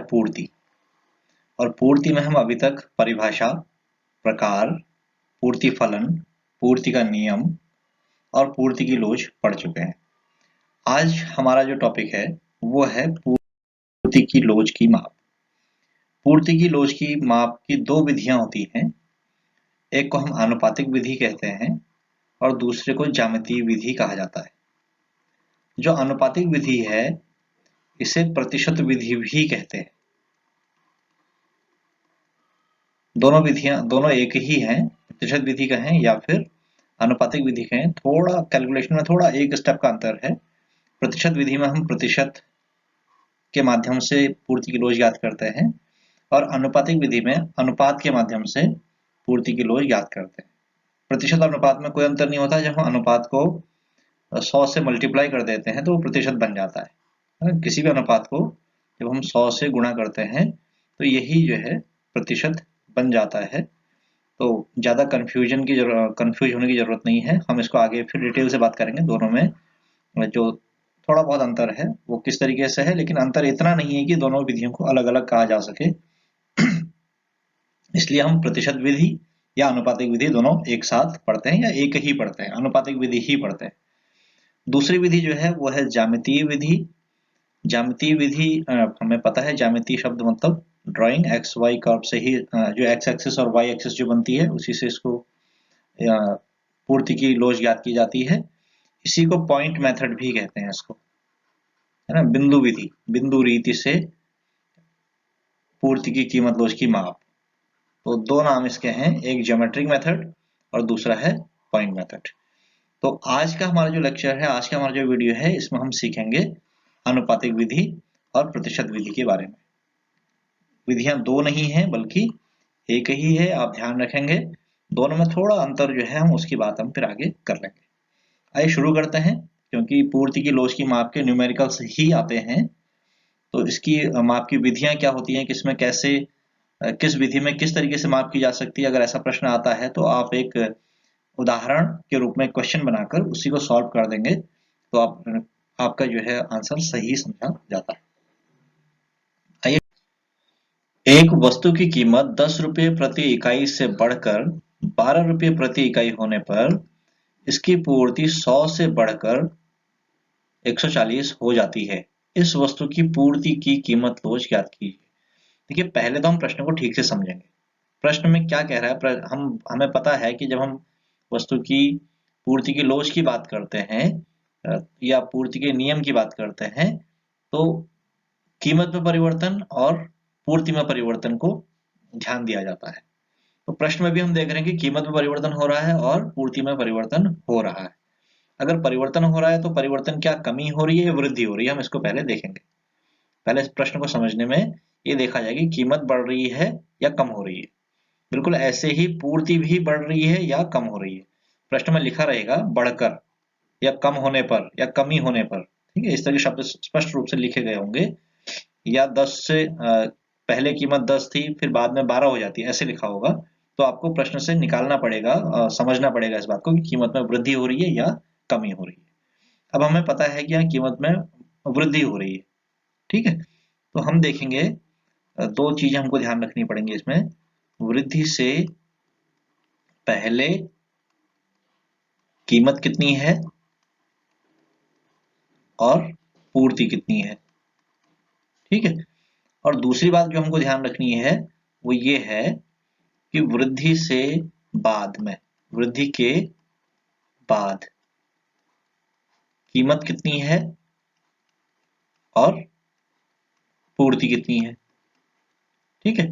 पूर्ति। और पूर्ति में हम अभी तक परिभाषा, प्रकार, पूर्ति फलन, पूर्ति का नियम और पूर्ति की लोच पढ़ चुके हैं। आज हमारा जो टॉपिक है वो है पूर्ति की लोच की माप। पूर्ति की लोच की माप की दो विधियां होती हैं। एक को हम आनुपातिक विधि कहते हैं और दूसरे को ज्यामितीय विधि कहा जाता है। जो आनुपातिक विधि है इसे प्रतिशत विधि भी कहते हैं। दोनों एक ही हैं, प्रतिशत विधि कहें या फिर आनुपातिक विधि कहें। थोड़ा कैलकुलेशन में थोड़ा एक स्टेप का अंतर है। प्रतिशत विधि में हम प्रतिशत के माध्यम से पूर्ति की लोच ज्ञात करते हैं और आनुपातिक विधि में अनुपात के माध्यम से पूर्ति की लोच ज्ञात करते हैं। प्रतिशत और अनुपात में कोई अंतर नहीं होता। जब हम अनुपात को 100 से मल्टीप्लाई कर देते हैं तो वो प्रतिशत बन जाता है। किसी भी अनुपात को जब हम 100 से गुणा करते हैं तो यही जो है प्रतिशत बन जाता है। तो ज्यादा कंफ्यूज होने की जरूरत नहीं है। हम इसको आगे फिर डिटेल से बात करेंगे। दोनों में जो थोड़ा बहुत अंतर है वो किस तरीके से है, लेकिन अंतर इतना नहीं है कि दोनों विधियों को अलग अलग कहा जा सके। इसलिए हम प्रतिशत विधि या आनुपातिक विधि दोनों एक साथ पढ़ते हैं या एक ही पढ़ते हैं, आनुपातिक विधि ही पढ़ते हैं। दूसरी विधि जो है वो है ज्यामितीय विधि। ज्यामितीय विधि हमें पता है, ज्यामितीय शब्द मतलब ड्राइंग, एक्स वाई कर्व से ही जो एक्स एक्सिस और वाई एक्सिस जो बनती है उसी से इसको पूर्ति की लोच ज्ञात की जाती है। इसी को पॉइंट मेथड भी कहते हैं इसको, है ना। बिंदु विधि, बिंदु रीति से पूर्ति की कीमत लोच की माप। तो दो नाम इसके हैं, एक ज्योमेट्रिक मेथड और दूसरा है पॉइंट मेथड। तो आज का हमारा जो लेक्चर है, आज का हमारा जो वीडियो है, इसमें हम सीखेंगे आनुपातिक विधि और प्रतिशत विधि के बारे में। विधियां दो नहीं है बल्कि एक ही है, आप ध्यान रखेंगे। दोनों में थोड़ा अंतर जो है हम उसकी बात हम फिर आगे कर लेंगे। आइए शुरू करते हैं। क्योंकि पूर्ति की लोच की माप के न्यूमेरिकल्स ही आते हैं तो इसकी माप की विधियां क्या होती हैं, किसमें कैसे, किस विधि में किस तरीके से माप की जा सकती है, अगर ऐसा प्रश्न आता है तो आप एक उदाहरण के रूप में क्वेश्चन बनाकर उसी को सॉल्व कर देंगे तो आपका जो है आंसर सही समझा जाता है। आइए, एक वस्तु की कीमत 10 रुपये प्रति इकाई से बढ़कर 12 रुपये प्रति इकाई होने पर इसकी पूर्ति 100 से बढ़कर 140 हो जाती है। इस वस्तु की पूर्ति की कीमत लोच ज्ञात कीजिए। देखिए, पहले तो हम प्रश्न को ठीक से समझेंगे। प्रश्न में क्या कह रहा है, हमें पता है कि जब हम वस्तु की पूर्ति की लोच की बात करते हैं या पूर्ति के नियम की बात करते हैं तो कीमत में परिवर्तन और पूर्ति में परिवर्तन को ध्यान दिया जाता है। तो प्रश्न में भी हम देख रहे हैं कि कीमत में परिवर्तन हो रहा है और पूर्ति में परिवर्तन हो रहा है। अगर परिवर्तन हो रहा है तो परिवर्तन क्या कमी हो रही है या वृद्धि हो रही है, हम इसको पहले देखेंगे। पहले इस प्रश्न को समझने में ये देखा जाएगा कि कीमत बढ़ रही है या कम हो रही है। बिल्कुल ऐसे ही पूर्ति भी बढ़ रही है या कम हो रही है। प्रश्न में लिखा रहेगा बढ़कर या कम होने पर या कमी होने पर, ठीक है। इस तरह के शब्द स्पष्ट रूप से लिखे गए होंगे। या 10 से पहले कीमत 10 थी फिर बाद में 12 हो जाती है, ऐसे लिखा होगा। तो आपको प्रश्न से निकालना पड़ेगा, समझना पड़ेगा इस बात को कि कीमत में वृद्धि हो रही है या कमी हो रही है। अब हमें पता है कि यहाँ कीमत में वृद्धि हो रही है, ठीक है। तो हम देखेंगे दो चीजें हमको ध्यान रखनी पड़ेंगी इसमें। वृद्धि से पहले कीमत कितनी है और पूर्ति कितनी है, ठीक है। और दूसरी बात जो हमको ध्यान रखनी है वो ये है कि वृद्धि से बाद में, वृद्धि के बाद कीमत कितनी है और पूर्ति कितनी है, ठीक है।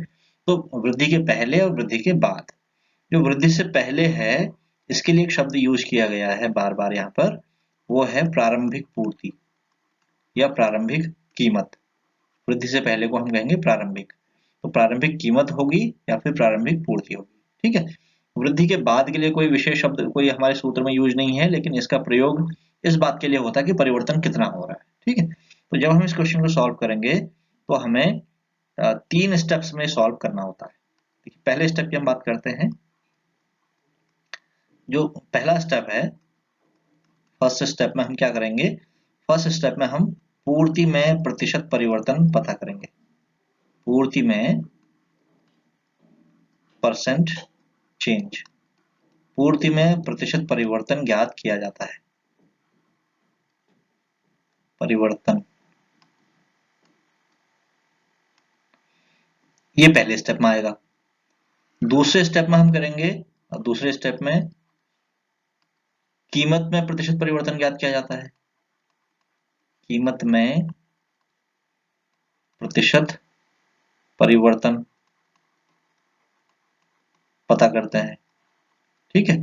तो वृद्धि के पहले और वृद्धि के बाद। जो वृद्धि से पहले है इसके लिए एक शब्द यूज किया गया है बार बार यहाँ पर, वो है प्रारंभिक पूर्ति या प्रारंभिक कीमत। वृद्धि से पहले को हम कहेंगे प्रारंभिक। तो प्रारंभिक कीमत होगी या फिर प्रारंभिक पूर्ति होगी, ठीक है। वृद्धि के बाद के लिए कोई विशेष शब्द कोई हमारे सूत्र में यूज नहीं है, लेकिन इसका प्रयोग इस बात के लिए होता है कि परिवर्तन कितना हो रहा है, ठीक है। तो जब हम इस क्वेश्चन को सॉल्व करेंगे तो हमें 3 स्टेप्स में सॉल्व करना होता है। पहले स्टेप की हम बात करते हैं। जो पहला स्टेप है, फर्स्ट स्टेप में हम क्या करेंगे, फर्स्ट स्टेप में हम पूर्ति में प्रतिशत परिवर्तन पता करेंगे। पूर्ति में परसेंट चेंज, पूर्ति में प्रतिशत परिवर्तन ज्ञात किया जाता है। परिवर्तन, ये पहले स्टेप में आएगा। दूसरे स्टेप में हम करेंगे, और दूसरे स्टेप में कीमत में प्रतिशत परिवर्तन ज्ञात किया जाता है। कीमत में प्रतिशत परिवर्तन पता करते हैं, ठीक है।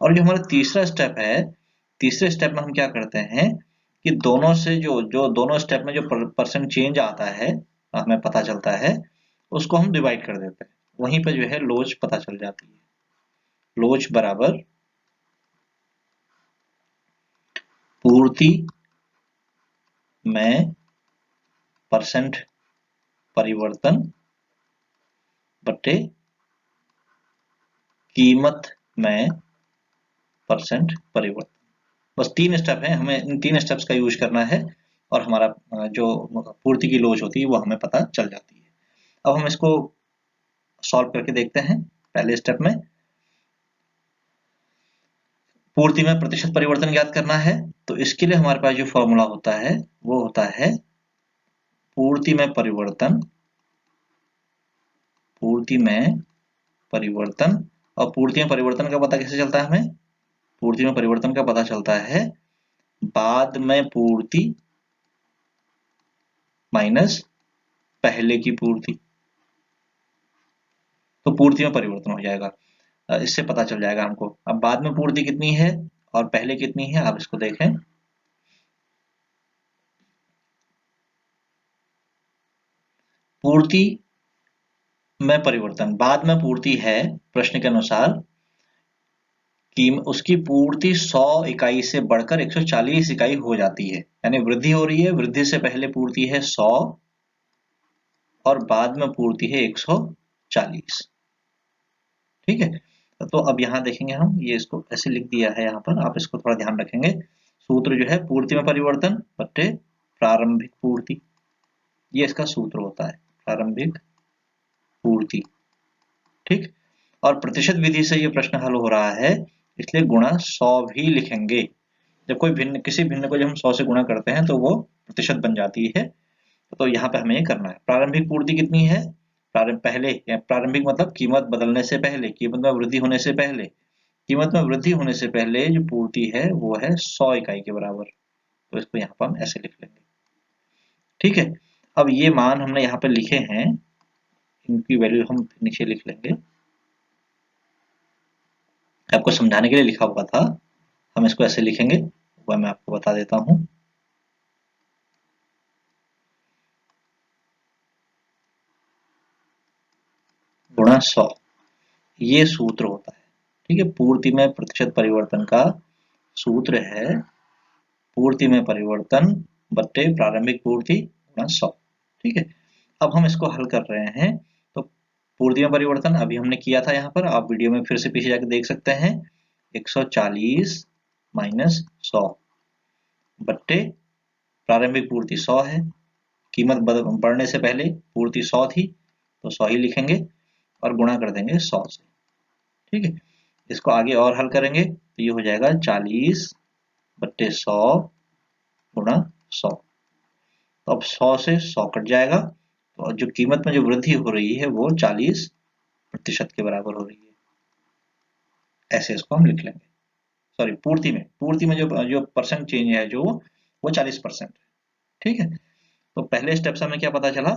और जो हमारा तीसरा स्टेप है, तीसरे स्टेप में हम क्या करते हैं कि दोनों से जो दोनों स्टेप में जो परसेंट चेंज आता है, हमें पता चलता है, उसको हम डिवाइड कर देते हैं। वहीं पे जो है लोच पता चल जाती है। लोच बराबर पूर्ति में परसेंट परिवर्तन बटे कीमत में परसेंट परिवर्तन। बस 3 स्टेप है, हमें इन 3 स्टेप्स का यूज करना है और हमारा जो पूर्ति की लोच होती है वो हमें पता चल जाती है। अब हम इसको सॉल्व करके देखते हैं। पहले स्टेप में पूर्ति में प्रतिशत परिवर्तन ज्ञात करना है, तो इसके लिए हमारे पास जो फॉर्मूला होता है वो होता है पूर्ति में परिवर्तन, पूर्ति में परिवर्तन। और पूर्ति में परिवर्तन का पता कैसे चलता है हमें? पूर्ति में परिवर्तन का पता चलता है बाद में पूर्ति माइनस पहले की पूर्ति, तो पूर्ति में परिवर्तन हो जाएगा। इससे पता चल जाएगा हमको। अब बाद में पूर्ति कितनी है और पहले कितनी है, आप इसको देखें। पूर्ति में परिवर्तन, बाद में पूर्ति है प्रश्न के अनुसार कि उसकी पूर्ति 100 इकाई से बढ़कर 140 इकाई हो जाती है, यानी वृद्धि हो रही है। वृद्धि से पहले पूर्ति है 100 और बाद में पूर्ति है 140, ठीक है। तो अब यहाँ देखेंगे हम, ये इसको ऐसे लिख दिया है यहाँ पर, आप इसको थोड़ा ध्यान रखेंगे। सूत्र जो है पूर्ति में परिवर्तन बटे प्रारंभिक पूर्ति, ये इसका सूत्र होता है, प्रारंभिक पूर्ति, ठीक। और प्रतिशत विधि से ये प्रश्न हल हो रहा है, इसलिए गुणा 100 भी लिखेंगे। जब कोई भिन्न, किसी भिन्न को जब हम 100 से गुणा करते हैं तो वो प्रतिशत बन जाती है। तो यहाँ पे हमें ये करना है। प्रारंभिक पूर्ति कितनी है? प्रारंभिक मतलब कीमत बदलने से पहले, कीमत में वृद्धि होने से पहले, कीमत में वृद्धि होने से पहले जो पूर्ति है वो है 100 इकाई के बराबर। तो इसको यहाँ पर हम ऐसे लिख लेंगे, ठीक है। अब ये मान हमने यहाँ पे लिखे हैं, इनकी वैल्यू हम नीचे लिख लेंगे। आपको समझाने के लिए लिखा हुआ था, हम इसको ऐसे लिखेंगे, वह मैं आपको बता देता हूँ। गुणा 100, ये सूत्र होता है, ठीक है। पूर्ति में प्रतिशत परिवर्तन का सूत्र है पूर्ति में परिवर्तन बट्टे प्रारंभिक पूर्ति गुणा 100, ठीक है। अब हम इसको हल कर रहे हैं। तो पूर्ति में परिवर्तन अभी हमने किया था, यहाँ पर आप वीडियो में फिर से पीछे जाकर देख सकते हैं। 140 माइनस 100 बट्टे प्रारंभिक पूर्ति 100 है, कीमत बढ़ने से पहले पूर्ति 100 थी तो 100 ही लिखेंगे और गुणा कर देंगे 100 से, ठीक है। इसको आगे और हल करेंगे तो ये हो जाएगा 40 बट्टे 100 गुणा 100। तो अब 100 से 100 कट जाएगा, तो जो कीमत में जो वृद्धि हो रही है वो 40% के बराबर हो रही है। ऐसे इसको हम लिख लेंगे। सॉरी, पूर्ति में जो परसेंट चेंज है जो वो 40%, ठीक है। तो पहले स्टेप से हमें क्या पता चला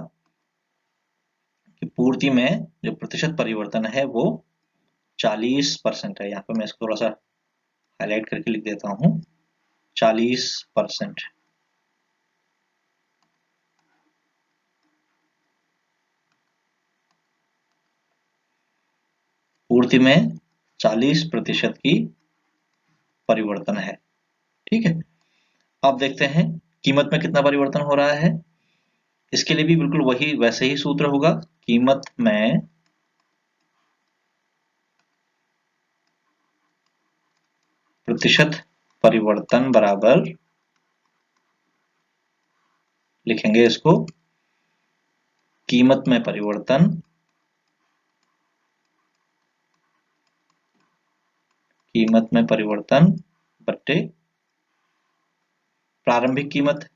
कि पूर्ति में जो प्रतिशत परिवर्तन है वो 40% है। यहाँ पे मैं इसको थोड़ा सा हाईलाइट करके लिख देता हूँ, 40%। पूर्ति में 40% की परिवर्तन है, ठीक है। अब देखते हैं कीमत में कितना परिवर्तन हो रहा है। इसके लिए भी बिल्कुल वैसे ही सूत्र होगा, कीमत में प्रतिशत परिवर्तन बराबर, लिखेंगे इसको, कीमत में परिवर्तन बट्टे प्रारंभिक कीमत।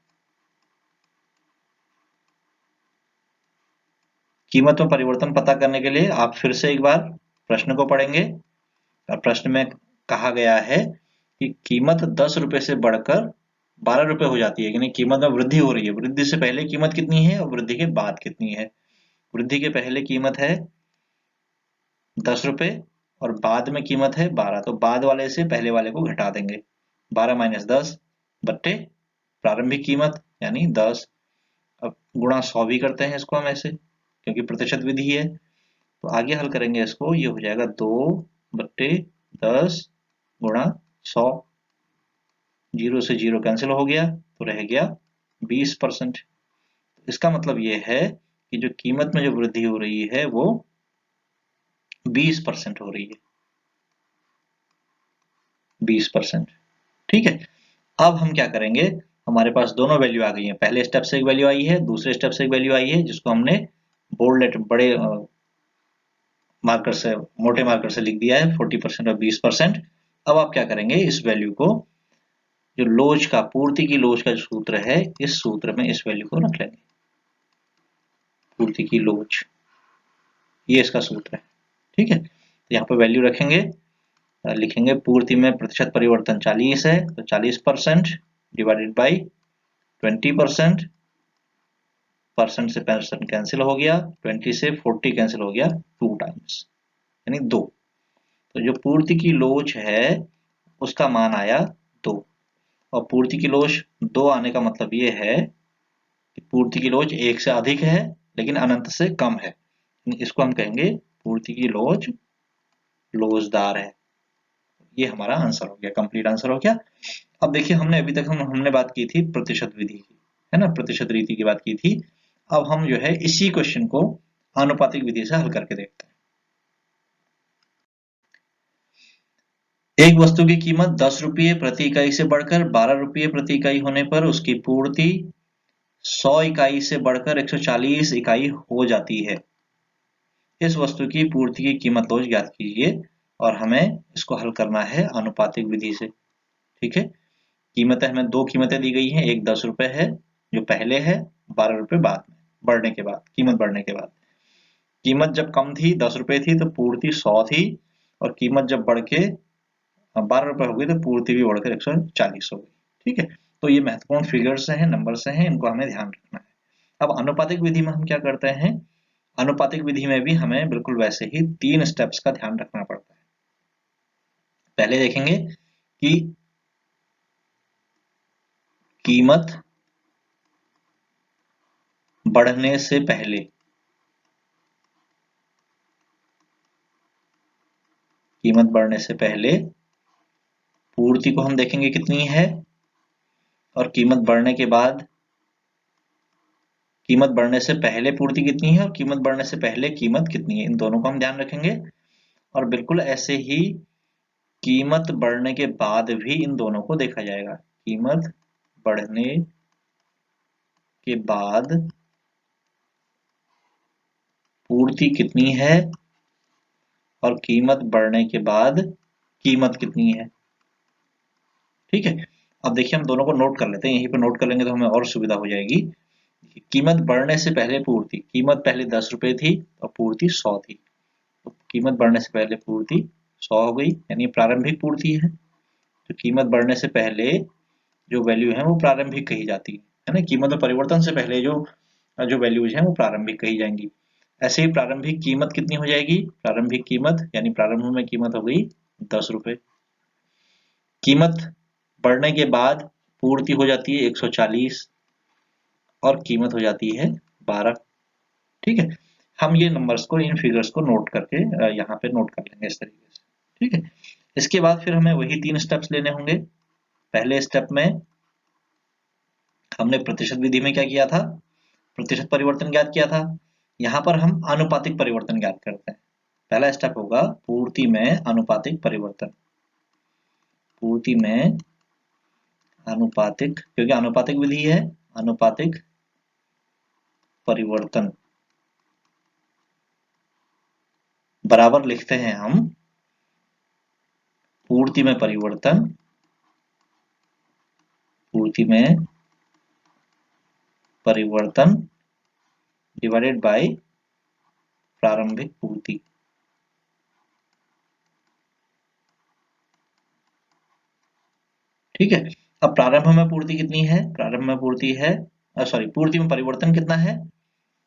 कीमत में परिवर्तन पता करने के लिए आप फिर से एक बार प्रश्न को पढ़ेंगे और प्रश्न में कहा गया है कि कीमत 10 रुपए से बढ़कर 12 रुपए हो जाती है, यानी कीमत में वृद्धि हो रही है। वृद्धि से पहले कीमत कितनी है और वृद्धि के बाद कितनी है? वृद्धि के पहले कीमत है 10 रुपए और बाद में कीमत है 12, तो बाद वाले से पहले वाले को घटा देंगे। 12 माइनस 10 बट्टे प्रारंभिक कीमत यानी 10। अब गुणा 100 भी करते हैं इसको हम ऐसे, क्योंकि प्रतिशत विधि है। तो आगे हल करेंगे इसको, ये हो जाएगा 2 बट्टे 10 गुणा 100। 0 से 0 कैंसिल हो गया तो रह गया 20%। इसका मतलब ये है कि जो कीमत में जो वृद्धि हो रही है वो 20% हो रही है, 20%। ठीक है, अब हम क्या करेंगे, हमारे पास दोनों वैल्यू आ गई है। पहले स्टेप से एक वैल्यू आई है, दूसरे स्टेप से एक वैल्यू आई है, जिसको हमने बोल्ड लेटर बड़े मार्कर से, मोटे मार्कर से लिख दिया है 40% और 20%। अब आप क्या करेंगे, इस वैल्यू को, जो लोच का, पूर्ति की लोच का जो सूत्र है, इस सूत्र में इस वैल्यू को रख लेंगे। पूर्ति की लोच, ये इसका सूत्र है। ठीक है, तो यहाँ पे वैल्यू रखेंगे, लिखेंगे पूर्ति में प्रतिशत परिवर्तन 40 है, तो 40% डिवाइडेड बाई 20%। परसेंट से परसेंट कैंसिल हो गया, 20 से 40 कैंसिल हो गया 2 टाइम्स, यानी 2। तो जो पूर्ति की लोच है उसका मान आया 2, और पूर्ति की लोच 2 आने का मतलब ये है कि पूर्ति की लोच 1 से अधिक है लेकिन अनंत से कम है। इसको हम कहेंगे पूर्ति की लोच लोचदार है। ये हमारा आंसर हो गया, कंप्लीट आंसर हो गया। अब देखिए, हमने अभी तक हमने बात की थी प्रतिशत विधि की, है ना, प्रतिशत रीति की बात की थी। अब हम जो है इसी क्वेश्चन को आनुपातिक विधि से हल करके देखते हैं। एक वस्तु की कीमत 10 रुपये प्रति इकाई से बढ़कर 12 रुपये प्रति इकाई होने पर उसकी पूर्ति 100 इकाई से बढ़कर 140 इकाई हो जाती है। इस वस्तु की पूर्ति की कीमत लोच ज्ञात कीजिए, और हमें इसको हल करना है आनुपातिक विधि से। ठीक है, कीमतें, हमें दो कीमतें दी गई हैं, एक 10 रुपए है जो पहले है, 12 रुपए बाद में, बढ़ने के बाद, कीमत बढ़ने के बाद। कीमत जब कम थी, 10 रुपए थी, तो पूर्ति 100 थी, और कीमत जब बढ़ के 12 रुपए हो गई तो पूर्ति भी बढ़कर 140 हो गई। ठीक है, तो ये महत्वपूर्ण फिगर्स हैं, नंबर्स हैं, इनको हमें ध्यान रखना है। अब अनुपातिक विधि में हम क्या करते हैं, अनुपातिक विधि में भी हमें बिल्कुल वैसे ही 3 स्टेप्स का ध्यान रखना पड़ता है। पहले देखेंगे कि कीमत बढ़ने से पहले, कीमत बढ़ने से पहले पूर्ति को हम देखेंगे कितनी है, और कीमत बढ़ने के बाद, कीमत बढ़ने से पहले पूर्ति कितनी है और कीमत बढ़ने से पहले कीमत कितनी है, इन दोनों को हम ध्यान रखेंगे। और बिल्कुल ऐसे ही कीमत बढ़ने के बाद भी इन दोनों को देखा जाएगा। कीमत बढ़ने के बाद पूर्ति कितनी है और कीमत बढ़ने के बाद कीमत कितनी है। ठीक है, अब देखिए हम दोनों को नोट कर लेते हैं, यहीं पर नोट कर लेंगे तो हमें और सुविधा हो जाएगी। कीमत बढ़ने से पहले पूर्ति, कीमत पहले 10 रुपए थी और पूर्ति 100 थी, तो कीमत बढ़ने से पहले पूर्ति 100 हो गई, यानी प्रारंभिक पूर्ति है। तो कीमत बढ़ने से पहले जो वैल्यू है वो प्रारंभिक कही जाती है ना, कीमत में परिवर्तन से पहले जो जो वैल्यूज हैं वो प्रारंभिक कही जाएंगी। ऐसे ही प्रारंभिक कीमत कितनी हो जाएगी, प्रारंभिक कीमत यानी प्रारंभ में कीमत हो गई 10 रुपए। कीमत बढ़ने के बाद पूर्ति हो जाती है 140 और कीमत हो जाती है 12। ठीक है, हम ये नंबर्स को, इन फिगर्स को नोट करके यहाँ पे नोट कर लेंगे इस तरीके से। ठीक है, इसके बाद फिर हमें वही 3 स्टेप्स लेने होंगे। पहले स्टेप में हमने प्रतिशत विधि में क्या किया था, प्रतिशत परिवर्तन ज्ञात किया था। यहाँ पर हम आनुपातिक परिवर्तन ज्ञात करते हैं। पहला स्टेप होगा पूर्ति में आनुपातिक परिवर्तन। पूर्ति में आनुपातिक, क्योंकि आनुपातिक विधि है, आनुपातिक परिवर्तन बराबर लिखते हैं हम पूर्ति में परिवर्तन, पूर्ति में परिवर्तन डिवाइडेड बाय प्रारंभिक पूर्ति। ठीक है, अब प्रारंभ में पूर्ति कितनी है? प्रारंभ में पूर्ति है, सॉरी, पूर्ति में परिवर्तन कितना है?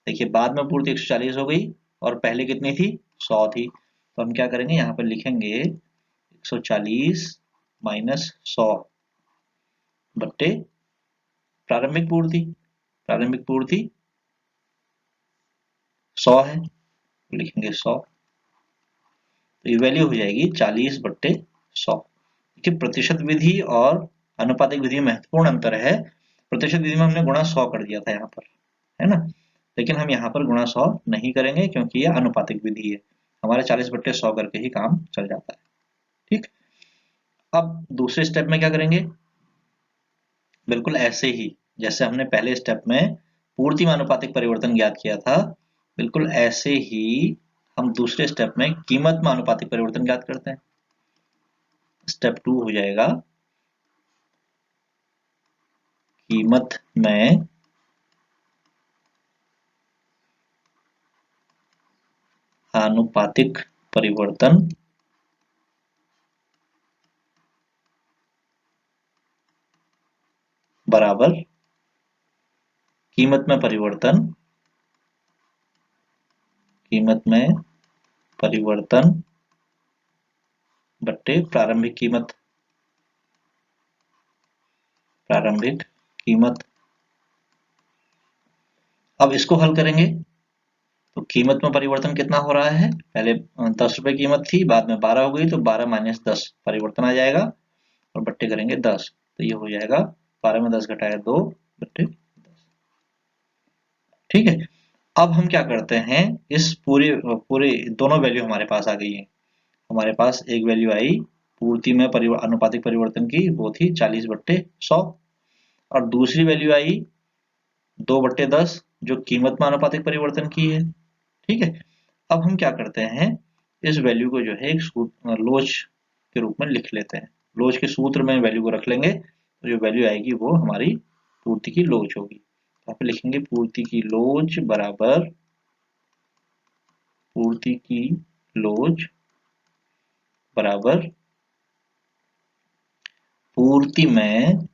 देखिए, बाद में पूर्ति 140 हो गई और पहले कितनी थी? 100 थी। तो हम क्या करेंगे, यहाँ पर लिखेंगे 140 माइनस 100 बट्टे प्रारंभिक पूर्ति। प्रारंभिक पूर्ति 100 है, लिखेंगे 100, तो ये वैल्यू हो जाएगी 40 बट्टे 100। देखिए, प्रतिशत विधि और अनुपातिक विधि में महत्वपूर्ण अंतर है। प्रतिशत विधि में हमने गुणा 100 कर दिया था यहाँ पर, है ना, लेकिन हम यहाँ पर गुणा 100 नहीं करेंगे क्योंकि ये अनुपातिक विधि है, हमारे 40 बट्टे 100 करके ही काम चल जाता है। ठीक, अब दूसरे स्टेप में क्या करेंगे? बिल्कुल ऐसे ही जैसे हमने पहले स्टेप में पूर्ति में अनुपातिक परिवर्तन ज्ञात किया था, बिल्कुल ऐसे ही हम दूसरे स्टेप में कीमत में अनुपातिक परिवर्तन ज्ञात करते हैं। स्टेप 2 हो जाएगा कीमत में आनुपातिक परिवर्तन बराबर कीमत में परिवर्तन, कीमत में परिवर्तन बट्टे प्रारंभिक कीमत, प्रारंभिक कीमत। अब इसको हल करेंगे तो कीमत में परिवर्तन कितना हो रहा है? पहले 10 रुपए कीमत थी, बाद में 12 हो गई, तो 12 माइनस 10 परिवर्तन आ जाएगा और बट्टे करेंगे 10, तो ये हो जाएगा 12 में 10 घटाया 2 बट्टे 10। ठीक है, अब हम क्या करते हैं, इस पूरे पूरे दोनों वैल्यू हमारे पास आ गई है। हमारे पास एक वैल्यू आई पूर्ति में अनुपातिक परिवर्तन की, वो थी 40 बट्टे 100, और दूसरी वैल्यू आई 2/10 जो कीमत में अनुपातिक परिवर्तन की है। ठीक है, अब हम क्या करते हैं, इस वैल्यू को जो है एक लोच के रूप में लिख लेते हैं। लोच के सूत्र में वैल्यू को रख लेंगे तो जो वैल्यू आएगी वो हमारी पूर्ति की लोच होगी। तो यहाँ पे लिखेंगे पूर्ति की लोच बराबर, पूर्ति की लोच बराबर पूर्ति में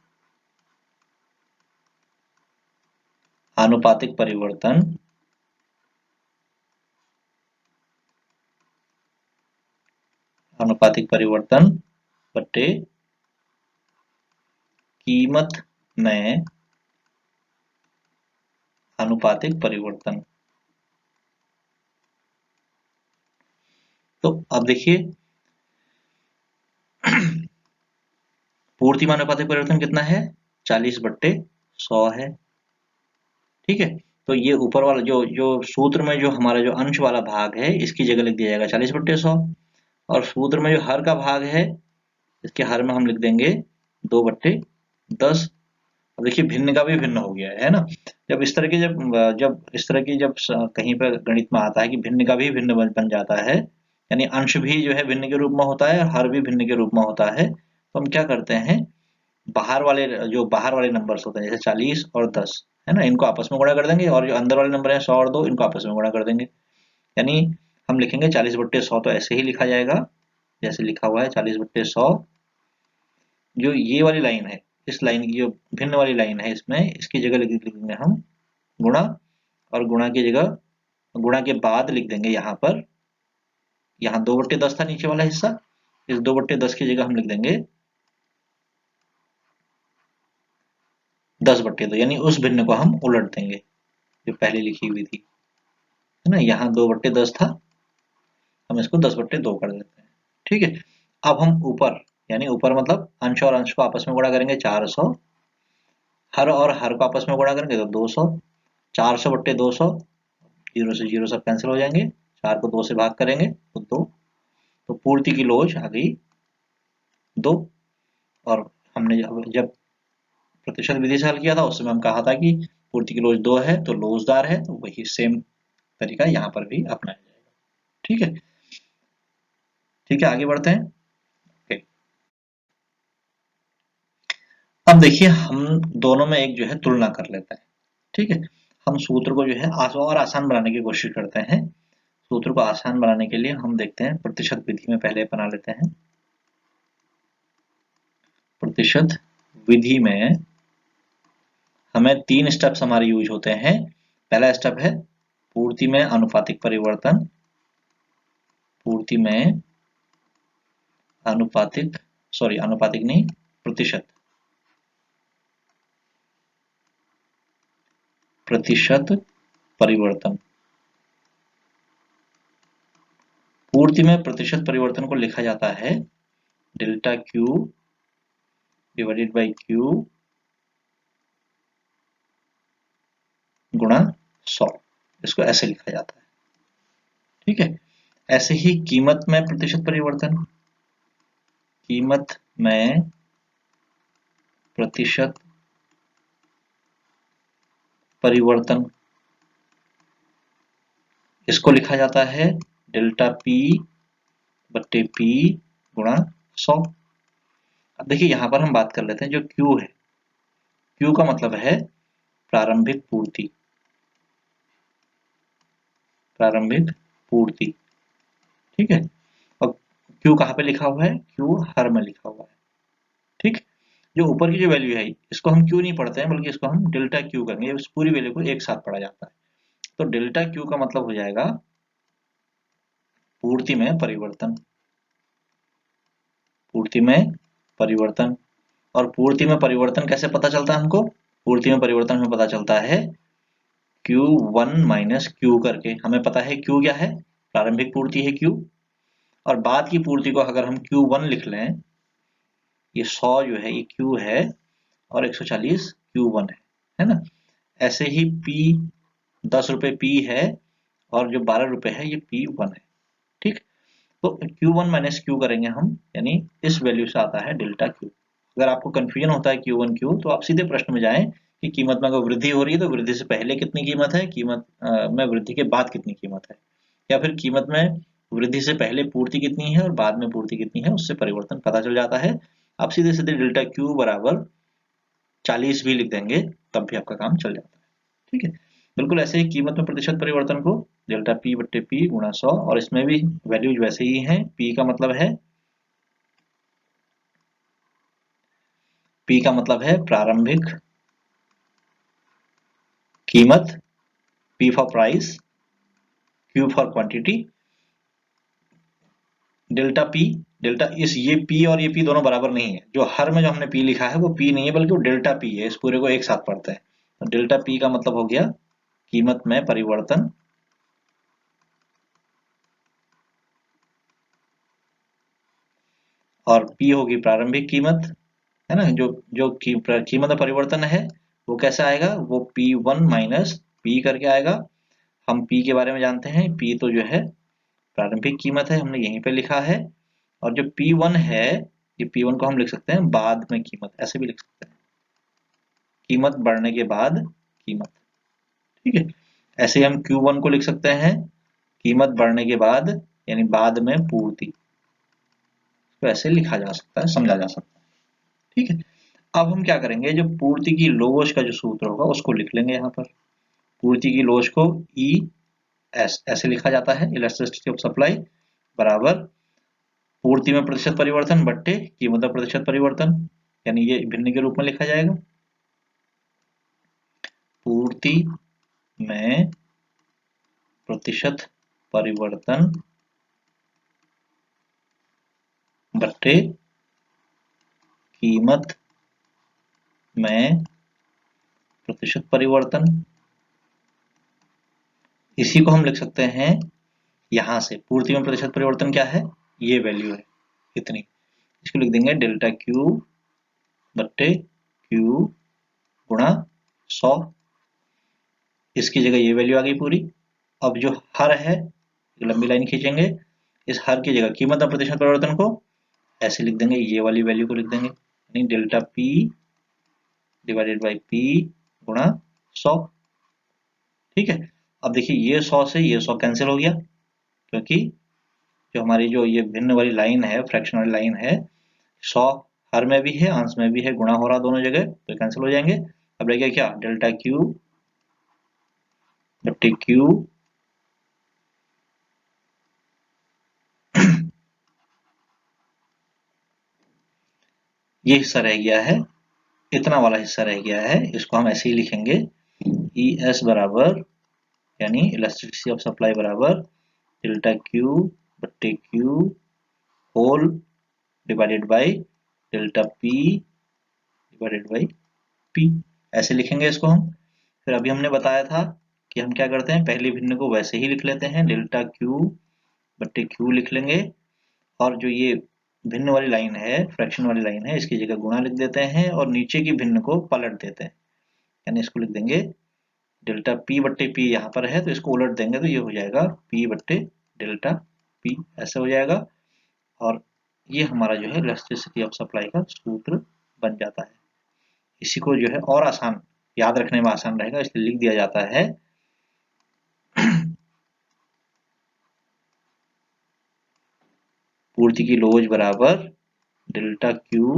आनुपातिक परिवर्तन बट्टे कीमत में आनुपातिक परिवर्तन। तो अब देखिए पूर्ति में आनुपातिक परिवर्तन कितना है? 40 बट्टे 100 है। ठीक है, तो ये ऊपर वाला जो जो सूत्र में जो हमारा जो अंश वाला भाग है, इसकी जगह लिख दिया जाएगा 40 बट्टे 100, और सूत्र में जो हर का भाग है, इसके हर में हम लिख देंगे 2/10। अब देखिए भिन्न का भी भिन्न हो गया है ना। जब इस तरह की जब इस तरह की जब कहीं पर गणित में आता है कि भिन्न का भी भिन्न बन जाता है, यानी अंश भी जो है भिन्न के रूप में होता है और हर भी भिन्न के रूप में होता है, तो हम क्या करते हैं, बाहर वाले नंबर्स होते हैं जैसे 40 और 10, है ना, इनको आपस में गुणा कर देंगे, और जो अंदर वाले नंबर है 100 और 2, इनको आपस में गुणा कर देंगे। यानी हम लिखेंगे 40/100, तो ऐसे ही लिखा जाएगा जैसे लिखा हुआ है 40/100। जो ये वाली लाइन है, इस लाइन की जो भिन्न वाली लाइन है, इसमें इसकी जगह लिख देंगे हम गुणा, और गुणा की जगह, गुणा के बाद लिख देंगे यहाँ पर, यहाँ 2/10 था नीचे वाला हिस्सा, इस 2/10 की जगह हम लिख देंगे 10/2, यानी उस भिन्न को हम उलट देंगे जो पहले लिखी हुई थी, है ना, यहाँ 2/10 था, हम इसको 10/2 कर देते हैं। ठीक है, अब हम ऊपर, यानी ऊपर मतलब अंश और अंश को आपस में गुणा करेंगे 400, हर और हर को आपस में गुणा करेंगे तो 200, 400/200, 0 से 0 सब कैंसिल हो जाएंगे, 4 को 2 से भाग करेंगे तो 2, तो पूर्ति की लोच आ गई 2। और हमने जब प्रतिशत विधि से हल किया था उस समय हम कहा था कि पूर्ति की लोच 2 है तो लोचदार है, तो वही सेम तरीका यहाँ पर भी अपनाया जाएगा। ठीक है, ठीक है, आगे बढ़ते हैं। ओके, अब देखिए हम दोनों में एक जो है तुलना कर लेते हैं। ठीक है, हम सूत्र को जो है और आसान बनाने की कोशिश करते हैं। सूत्र को आसान बनाने के लिए हम देखते हैं प्रतिशत विधि में पहले बना लेते हैं। प्रतिशत विधि में हमें 3 स्टेप्स हमारे यूज होते हैं। पहला स्टेप है पूर्ति में आनुपातिक परिवर्तन, पूर्ति में आनुपातिक आनुपातिक नहीं, प्रतिशत प्रतिशत परिवर्तन। पूर्ति में प्रतिशत परिवर्तन को लिखा जाता है delta Q divided by Q गुणा 100, इसको ऐसे लिखा जाता है। ठीक है, ऐसे ही कीमत में प्रतिशत परिवर्तन, कीमत में प्रतिशत परिवर्तन, इसको लिखा जाता है डेल्टा पी बट्टे पी गुणा 100। अब देखिए यहां पर हम बात कर लेते हैं जो Q है, Q का मतलब है प्रारंभिक पूर्ति, प्रारंभिक पूर्ति। ठीक है, और Q कहाँ पे लिखा हुआ है, Q हर में लिखा हुआ है। ठीक, जो ऊपर की जो वैल्यू है इसको हम Q नहीं पढ़ते हैं, बल्कि इसको हम डेल्टा Q करेंगे, इस पूरी वैल्यू को एक साथ पढ़ा जाता है। तो डेल्टा Q का मतलब हो जाएगा पूर्ति में परिवर्तन, पूर्ति में परिवर्तन। और पूर्ति में परिवर्तन कैसे पता चलता है हमको, पूर्ति में परिवर्तन हमें पता चलता है Q1 माइनस Q करके। हमें पता है Q क्या है, प्रारंभिक पूर्ति है Q, और बाद की पूर्ति को अगर हम Q1 लिख लें, ये 100 जो है ये Q है और 140 Q1 है ना। ऐसे ही P 10 रुपए P है और जो 12 रुपए है ये P1 है। ठीक, तो Q1 माइनस Q करेंगे हम, यानी इस वैल्यू से आता है डेल्टा Q। अगर आपको कंफ्यूजन होता है Q1 Q, तो आप सीधे प्रश्न में जाएं कि कीमत में अगर वृद्धि हो रही है तो वृद्धि से पहले कितनी कीमत है, कीमत में वृद्धि के बाद कितनी कीमत है, या फिर कीमत में वृद्धि से पहले पूर्ति कितनी है और बाद में पूर्ति कितनी है, उससे परिवर्तन पता चल जाता है। आप सीधे सीधे डेल्टा Q बराबर 40 भी लिख देंगे तब भी आपका काम चल जाता है। ठीक है, बिल्कुल ऐसे ही कीमत में प्रतिशत परिवर्तन को डेल्टा P बट्टे P गुणा 100, और इसमें भी वैल्यूज वैसे ही हैं। P का मतलब है, P का मतलब है प्रारंभिक कीमत, P for price, Q for quantity, delta P, delta इस ये P और ये P दोनों बराबर नहीं है। जो हर में जो हमने P लिखा है वो P नहीं है, बल्कि वो डेल्टा P है। इस पूरे को एक साथ पढ़ते हैं, तो डेल्टा P का मतलब हो गया कीमत में परिवर्तन, और P होगी प्रारंभिक कीमत, है ना। जो जो कीमत में परिवर्तन है वो कैसे आएगा, वो P1 माइनस P करके आएगा। हम P के बारे में जानते हैं, P तो जो है प्रारंभिक कीमत है, हमने यहीं पे लिखा है। और जो P1 है, ये P1 को हम लिख सकते हैं बाद में कीमत, ऐसे भी लिख सकते हैं, कीमत बढ़ने के बाद कीमत। ठीक है, ऐसे ही हम Q1 को लिख सकते हैं कीमत बढ़ने के बाद, यानी बाद में पूर्ति। तो ऐसे लिखा जा सकता है, समझा जा सकता है। ठीक है, अब हम क्या करेंगे, जो पूर्ति की लोच का जो सूत्र होगा उसको लिख लेंगे। यहाँ पर पूर्ति की लोच को ई एस ऐसे लिखा जाता है, इलास्टिसिटी ऑफ सप्लाई बराबर पूर्ति में प्रतिशत परिवर्तन बट्टे कीमत में प्रतिशत परिवर्तन, यानी ये भिन्न के रूप में लिखा जाएगा। पूर्ति में प्रतिशत परिवर्तन बट्टे कीमत में प्रतिशत परिवर्तन। इसी को हम लिख सकते हैं यहां से, पूर्ति में प्रतिशत परिवर्तन क्या है, ये वैल्यू है इतनी, इसको लिख देंगे डेल्टा Q बट्टे Q गुणा 100। इसकी जगह ये वैल्यू आ गई पूरी। अब जो हर है, लंबी लाइन खींचेंगे, इस हर की जगह कीमत में प्रतिशत परिवर्तन को ऐसे लिख देंगे, ये वाली वैल्यू को लिख देंगे, यानी delta P divided by P गुणा 100। ठीक है, अब देखिए ये 100 से ये 100 कैंसिल हो गया, क्योंकि जो हमारी जो ये भिन्न वाली लाइन है, फ्रैक्शन वाली लाइन है, 100 हर में भी है, अंश में भी है, गुणा हो रहा दोनों जगह, तो कैंसिल हो जाएंगे। अब रह गया क्या, डेल्टा क्यू बट्टे क्यू ये हिस्सा रह गया है, इतना वाला हिस्सा रह गया है, इसको हम ऐसे ही लिखेंगे, ई एस बराबर यानी इलास्टिसिटी ऑफ सप्लाई बराबर डेल्टा क्यू बट्टे Q whole divided by delta P divided by P, ऐसे लिखेंगे इसको हम। फिर अभी हमने बताया था कि हम क्या करते हैं, पहले भिन्न को वैसे ही लिख लेते हैं, डेल्टा क्यू बट्टे क्यू लिख लेंगे, और जो ये भिन्न वाली लाइन है, फ्रैक्शन वाली लाइन है, इसकी जगह गुणा लिख देते हैं और नीचे की भिन्न को पलट देते हैं, यानी इसको लिख देंगे डेल्टा पी बट्टे पी, यहाँ पर है तो इसको उलट देंगे तो ये हो जाएगा पी बट्टे डेल्टा पी, ऐसे हो जाएगा। और ये हमारा जो है इलास्टिसिटी ऑफ सप्लाई का सूत्र बन जाता है। इसी को जो है और आसान, याद रखने में आसान रहेगा, इसलिए लिख दिया जाता है पूर्ति की लोज बराबर delta Q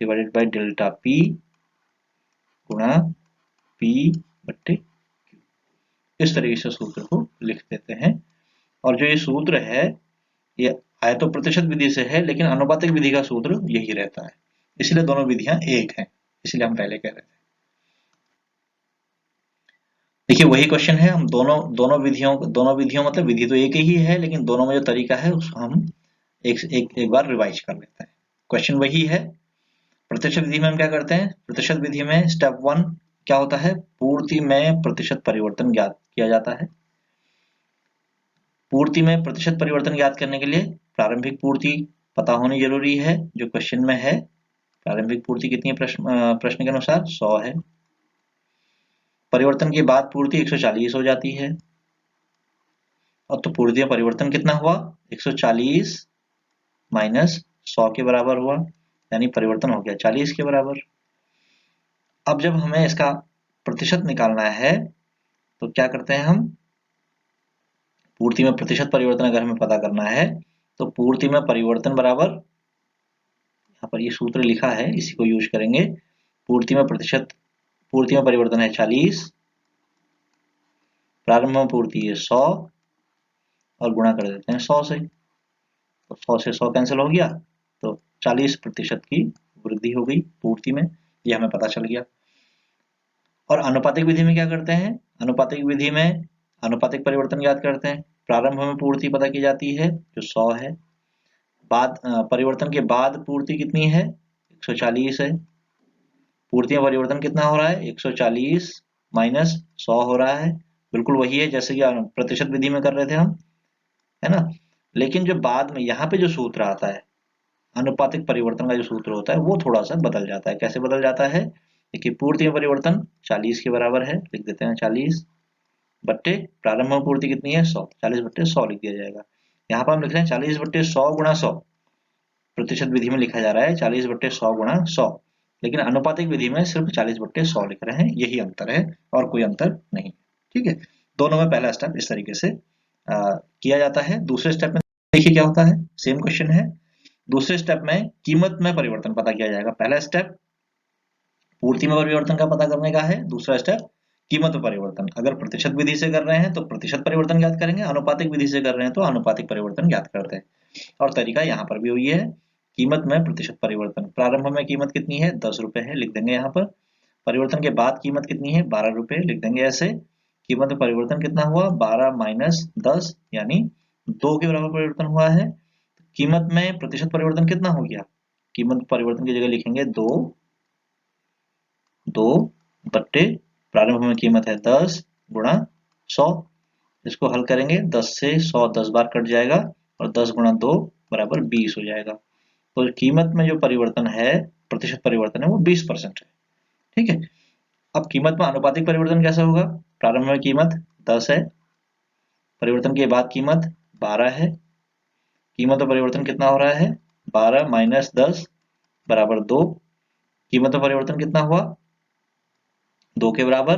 divided by delta P गुणा पी बट्टे क्यू, इस तरीके से सूत्र को लिख देते हैं। और जो ये सूत्र है ये आयतो प्रतिशत विधि से है, लेकिन अनुपातिक विधि का सूत्र यही रहता है, इसलिए दोनों विधियां एक हैं, इसलिए हम पहले कह रहे थे। देखिए वही क्वेश्चन है, हम दोनों विधियों मतलब विधि तो एक ही है, लेकिन दोनों में जो तरीका है उसको हम एक बार रिवाइज कर लेते हैं। क्वेश्चन वही है। प्रतिशत विधि में हम क्या करते हैं, प्रतिशत विधि में स्टेप 1 क्या होता है, पूर्ति में प्रतिशत परिवर्तन ज्ञात किया जाता है। पूर्ति में प्रतिशत परिवर्तन ज्ञात करने के लिए प्रारंभिक पूर्ति पता होनी जरूरी है, जो क्वेश्चन में है। प्रारंभिक पूर्ति कितनी है, प्रश्न के अनुसार 100 है। परिवर्तन के बाद पूर्ति 140 हो जाती है, और तो पूर्ति में परिवर्तन कितना हुआ, 140 माइनस 100 के बराबर हुआ, यानी परिवर्तन हो गया 40 के बराबर। अब जब हमें इसका प्रतिशत निकालना है तो क्या करते हैं हम, पूर्ति में प्रतिशत परिवर्तन अगर हमें पता करना है तो पूर्ति में परिवर्तन बराबर, यहाँ पर ये सूत्र लिखा है इसी को यूज करेंगे, पूर्ति में परिवर्तन है 40, प्रारंभ में पूर्ति है 100 और गुणा कर देते हैं 100 से, तो 100 से 100 कैंसिल हो गया, तो 40% की वृद्धि हो गई पूर्ति में, ये हमें पता चल गया। और अनुपातिक विधि में क्या करते हैं, अनुपातिक विधि में अनुपातिक परिवर्तन याद करते हैं। प्रारंभ में पूर्ति पता की जाती है जो 100 है, बाद परिवर्तन के बाद पूर्ति कितनी है, 140 है। पूर्ति में परिवर्तन कितना हो रहा है, 140 माइनस 100 हो रहा है, बिल्कुल वही है जैसे कि प्रतिशत विधि में कर रहे थे हम, है ना। लेकिन जो बाद में यहाँ पे जो सूत्र आता है, अनुपातिक परिवर्तन का जो सूत्र होता है वो थोड़ा सा बदल जाता है। कैसे बदल जाता है, देखिए पूर्ति में परिवर्तन 40 के बराबर है, लिख देते हैं 40 बट्टे प्रारंभ में पूर्ति कितनी है 100, 40 बट्टे 100 लिख दिया जाएगा। यहाँ पर हम लिख रहे हैं 40 बट्टे 100 गुणा 100, प्रतिशत विधि में लिखा जा रहा है 40 बट्टे 100 गुणा 100, लेकिन अनुपातिक विधि में सिर्फ 40 बट्टे 100 लिख रहे हैं, यही अंतर है और कोई अंतर नहीं। ठीक है, दोनों में पहला स्टेप इस तरीके से किया जाता है। दूसरे स्टेप में देखिए क्या होता है, सेम क्वेश्चन है। दूसरे स्टेप में कीमत में परिवर्तन पता किया जाएगा। पहला स्टेप पूर्ति में परिवर्तन का पता करने का है, दूसरा स्टेप कीमत में परिवर्तन। अगर प्रतिशत विधि से कर रहे हैं तो प्रतिशत परिवर्तन ज्ञात करेंगे, अनुपातिक विधि से कर रहे हैं तो अनुपातिक परिवर्तन ज्ञात करते हैं। और तरीका यहाँ पर भी वही है, कीमत में प्रतिशत परिवर्तन। प्रारंभ में कीमत कितनी है 10 रुपए है, लिख देंगे यहाँ पर। परिवर्तन के बाद कीमत कितनी है 12 रुपए, लिख देंगे ऐसे। कीमत में परिवर्तन कितना हुआ 12 माइनस 10 यानी 2 के बराबर परिवर्तन हुआ है। कीमत में प्रतिशत परिवर्तन कितना हो गया, कीमत परिवर्तन की जगह लिखेंगे 2 बट्टे प्रारंभ में कीमत है 10 गुणा 100, इसको हल करेंगे 10 से 100 10 बार कट जाएगा और 10 गुणा 2 बराबर 20 हो जाएगा। तो कीमत में जो परिवर्तन है, प्रतिशत परिवर्तन है वो 20% है। ठीक है, अब कीमत में अनुपातिक परिवर्तन कैसा होगा, प्रारंभ में कीमत 10 है, परिवर्तन के बाद कीमत 12 है, कीमत में परिवर्तन कितना हो रहा है 12 माइनस 10 बराबर 2, कीमत में परिवर्तन कितना हुआ 2 के बराबर,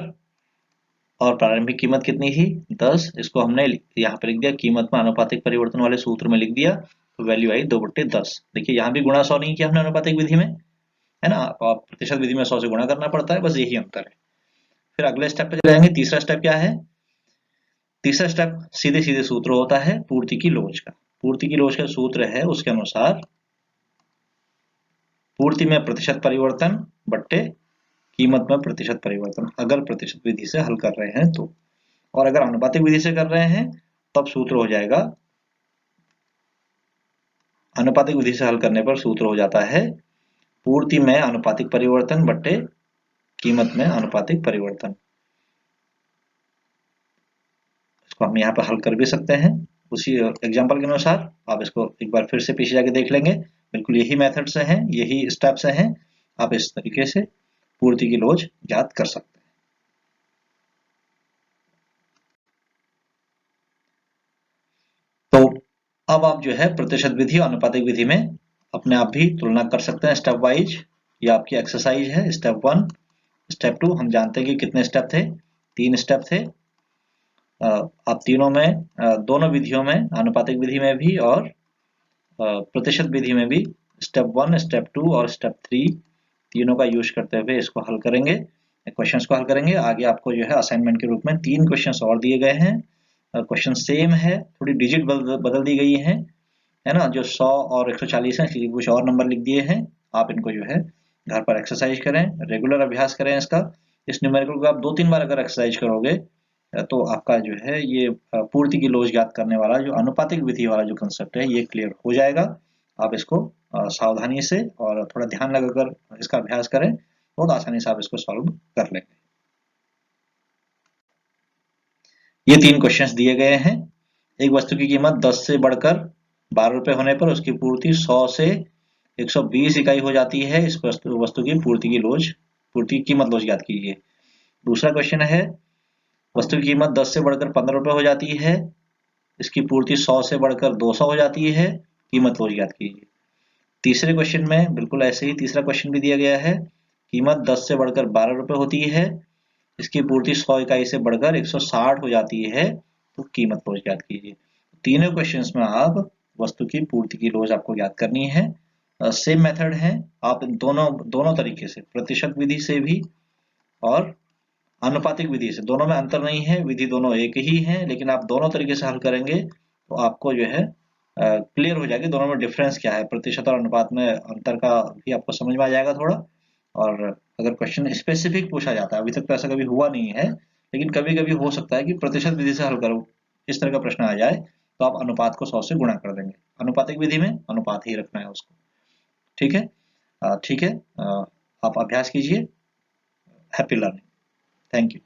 और प्रारंभिक कीमत कितनी थी 10। इसको हमने यहाँ पर लिख दिया, कीमत में आनुपातिक परिवर्तन वाले सूत्र में लिख दिया, तो वैल्यू आई 2/10। देखिए यहाँ भी गुणा 100 नहीं किया हमने अनुपातिक विधि में, है ना, प्रतिशत विधि में 100 से गुणा करना पड़ता है, बस यही अंतर है। फिर अगले स्टेप पे चले जाएंगे। तीसरा स्टेप क्या है? तीसरा स्टेप सीधे सीधे सूत्र होता है पूर्ति की लोच का। पूर्ति की लोच का सूत्र है, उसके अनुसार पूर्ति में प्रतिशत परिवर्तन बट्टे कीमत में प्रतिशत परिवर्तन, अगर प्रतिशत विधि से हल कर रहे हैं तो। और अगर आनुपातिक विधि से कर रहे हैं तब सूत्र हो जाएगा, आनुपातिक विधि से हल करने पर सूत्र हो जाता है पूर्ति में आनुपातिक परिवर्तन बट्टे कीमत में आनुपातिक परिवर्तन। इसको हम यहाँ पर हल कर भी सकते हैं उसी एग्जांपल के अनुसार। आप इसको एक बार फिर से पीछे जाके देख लेंगे, बिल्कुल यही मेथड से हैं, यही स्टेप से हैं। आप इस तरीके से पूर्ति की लोच ज्ञात कर सकते हैं। तो अब आप जो है प्रतिशत विधि और आनुपातिक विधि में अपने आप भी तुलना कर सकते हैं स्टेप वाइज। ये आपकी एक्सरसाइज है, स्टेप 1 स्टेप 2। हम जानते हैं कि कितने स्टेप थे, 3 स्टेप थे। आप तीनों में, दोनों विधियों में, आनुपातिक विधि में भी और प्रतिशत विधि में भी स्टेप 1 स्टेप 2 और स्टेप 3 तीनों का यूज करते हुए इसको हल करेंगे, क्वेश्चंस को हल करेंगे। आगे आपको जो है असाइनमेंट के रूप में 3 क्वेश्चंस और दिए गए हैं। क्वेश्चन सेम है, थोड़ी डिजिट बदल दी गई है ना, जो 100 और 140 है इसलिए कुछ और नंबर लिख दिए हैं। आप इनको जो है घर पर एक्सरसाइज करें, रेगुलर अभ्यास करें इसका। इस न्यूमेरिकल को आप 2-3 बार अगर एक्सरसाइज करोगे तो आपका जो है ये पूर्ति की लोच ज्ञात करने वाला जो अनुपातिक विधि वाला जो कंसेप्ट है ये क्लियर हो जाएगा। आप इसको सावधानी से और थोड़ा ध्यान लगाकर इसका अभ्यास करें, बहुत आसानी से आप इसको सॉल्व कर लेंगे। ये 3 क्वेश्चंस दिए गए हैं। एक वस्तु की कीमत 10 से बढ़कर 12 रुपए होने पर उसकी पूर्ति 100 से 120 इकाई हो जाती है। इस वस्तु की पूर्ति की कीमत लोच ज्ञात कीजिए। दूसरा क्वेश्चन है, वस्तु की कीमत 10 से बढ़कर 15 रुपए हो जाती है, इसकी पूर्ति 100 से बढ़कर 200 हो जाती है, कीमत लोच ज्ञात कीजिए। तीसरे क्वेश्चन में बिल्कुल ऐसे ही तीसरा क्वेश्चन भी दिया गया है, कीमत 10 से बढ़कर 12 रुपए होती है, इसकी पूर्ति 100 इकाई से बढ़कर 160 हो जाती है, तो कीमत लोच ज्ञात कीजिए। तीनों क्वेश्चंस में आप वस्तु की पूर्ति की लोच आपको ज्ञात करनी है। सेम मेथड है, आप दोनों तरीके से, प्रतिशत विधि से भी और आनुपातिक विधि से, दोनों में अंतर नहीं है, विधि दोनों एक ही है, लेकिन आप दोनों तरीके से हल करेंगे तो आपको जो है क्लियर हो जाएगी दोनों में डिफरेंस क्या है, प्रतिशत और अनुपात में अंतर का भी आपको समझ में आ जाएगा थोड़ा। और अगर क्वेश्चन स्पेसिफिक पूछा जाता है, अभी तक तो ऐसा कभी हुआ नहीं है, लेकिन कभी कभी हो सकता है कि प्रतिशत विधि से हल करो इस तरह का प्रश्न आ जाए, तो आप अनुपात को 100 से गुणा कर देंगे। अनुपातिक विधि में अनुपात ही रखना है उसको। ठीक है, ठीक है। आप अभ्यास कीजिए। Happy learning. Thank you.